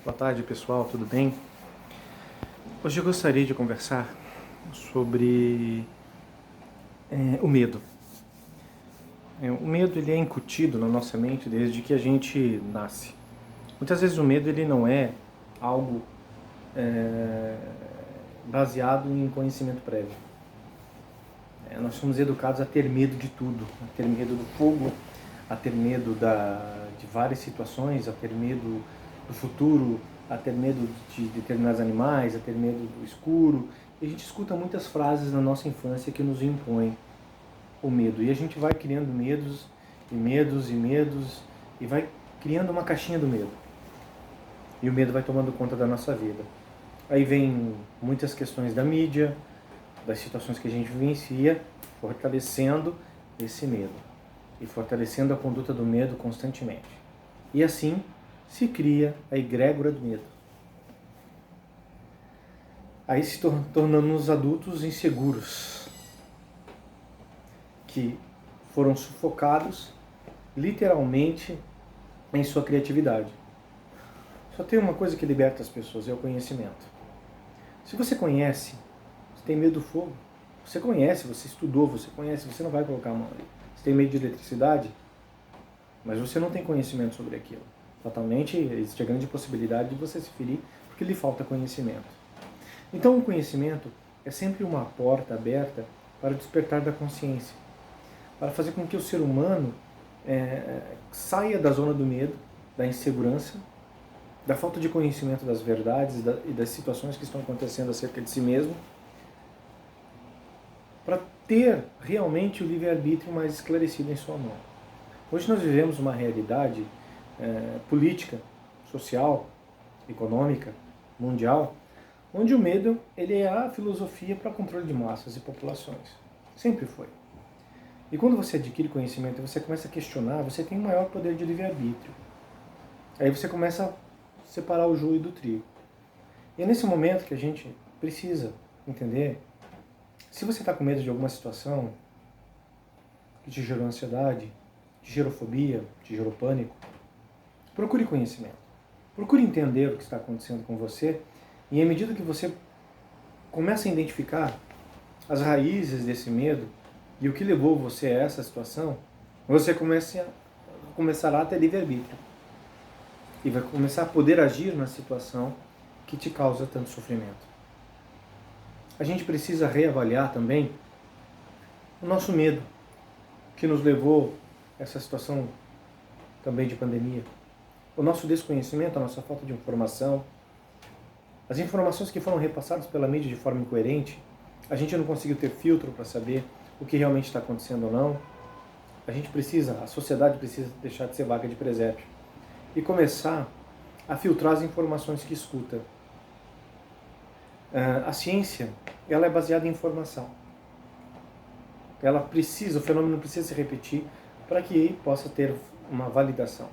Boa tarde, pessoal, tudo bem? Hoje eu gostaria de conversar sobre o medo. O medo ele é incutido na nossa mente desde que a gente nasce. Muitas vezes o medo ele não é algo baseado em conhecimento prévio. Nós somos educados a ter medo de tudo, a ter medo do fogo, a ter medo de várias situações, a ter medo do futuro, a ter medo de determinados animais, a ter medo do escuro. E a gente escuta muitas frases na nossa infância que nos impõem o medo. E a gente vai criando medos e medos e medos e vai criando uma caixinha do medo. E o medo vai tomando conta da nossa vida. Aí vem muitas questões da mídia, das situações que a gente vivencia, fortalecendo esse medo e fortalecendo a conduta do medo constantemente. E assim se cria a egrégora do medo. Aí se tornamos adultos inseguros, que foram sufocados literalmente em sua criatividade. Só tem uma coisa que liberta as pessoas, é o conhecimento. Se você conhece, você tem medo do fogo, você conhece, você estudou, você conhece, você não vai colocar a mão ali. Você tem medo de eletricidade, mas você não tem conhecimento sobre aquilo. Totalmente existe a grande possibilidade de você se ferir porque lhe falta conhecimento. Então o conhecimento é sempre uma porta aberta para o despertar da consciência, para fazer com que o ser humano saia da zona do medo, da insegurança, da falta de conhecimento das verdades e das situações que estão acontecendo acerca de si mesmo, para ter realmente o livre-arbítrio mais esclarecido em sua mão. Hoje nós vivemos uma realidade política, social, econômica, mundial, onde o medo ele é a filosofia para controle de massas e populações. Sempre foi. E quando você adquire conhecimento e você começa a questionar, você tem um maior poder de livre-arbítrio. Aí você começa a separar o joio do trigo. E é nesse momento que a gente precisa entender, se você está com medo de alguma situação que te gerou ansiedade, te gerou fobia, te gerou pânico, procure conhecimento. Procure entender o que está acontecendo com você e à medida que você começa a identificar as raízes desse medo e o que levou você a essa situação, você começará a ter livre-arbítrio e vai começar a poder agir na situação que te causa tanto sofrimento. A gente precisa reavaliar também o nosso medo que nos levou a essa situação também de pandemia. O nosso desconhecimento, a nossa falta de informação, as informações que foram repassadas pela mídia de forma incoerente, a gente não conseguiu ter filtro para saber o que realmente está acontecendo ou não. A sociedade precisa deixar de ser vaga de presépio e começar a filtrar as informações que escuta. A ciência, ela é baseada em informação. O fenômeno precisa se repetir para que possa ter uma validação.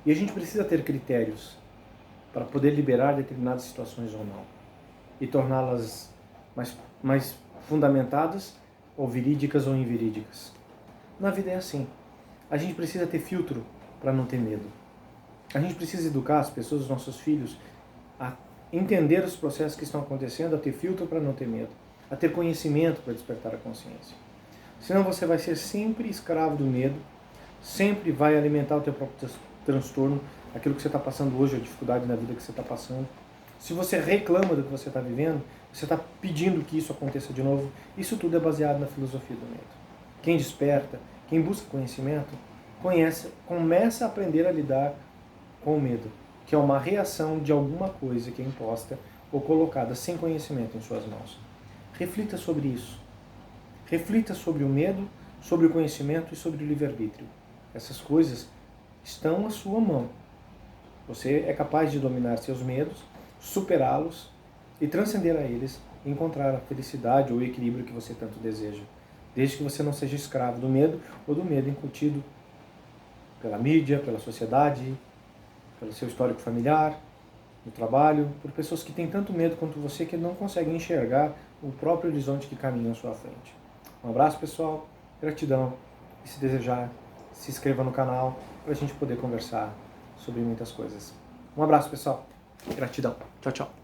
E a gente precisa ter critérios para poder liberar determinadas situações ou não e torná-las mais fundamentadas ou verídicas ou inverídicas. Na vida é assim. A gente precisa ter filtro para não ter medo. A gente precisa educar as pessoas, os nossos filhos, a entender os processos que estão acontecendo, a ter filtro para não ter medo, a ter conhecimento para despertar a consciência. Senão você vai ser sempre escravo do medo, sempre vai alimentar o teu próprio transtorno, aquilo que você está passando hoje, a dificuldade na vida que você está passando. Se você reclama do que você está vivendo, você está pedindo que isso aconteça de novo. Isso tudo é baseado na filosofia do medo. Quem desperta, quem busca conhecimento, começa a aprender a lidar com o medo, que é uma reação de alguma coisa que é imposta ou colocada sem conhecimento em suas mãos. Reflita sobre isso. Reflita sobre o medo, sobre o conhecimento e sobre o livre-arbítrio. Essas coisas estão à sua mão. Você é capaz de dominar seus medos, superá-los e transcender a eles e encontrar a felicidade ou o equilíbrio que você tanto deseja. Desde que você não seja escravo do medo ou do medo incutido pela mídia, pela sociedade, pelo seu histórico familiar, no trabalho, por pessoas que têm tanto medo quanto você que não conseguem enxergar o próprio horizonte que caminha à sua frente. Um abraço, pessoal, gratidão e se desejar, se inscreva no canal para a gente poder conversar sobre muitas coisas. Um abraço, pessoal. Gratidão. Tchau, tchau.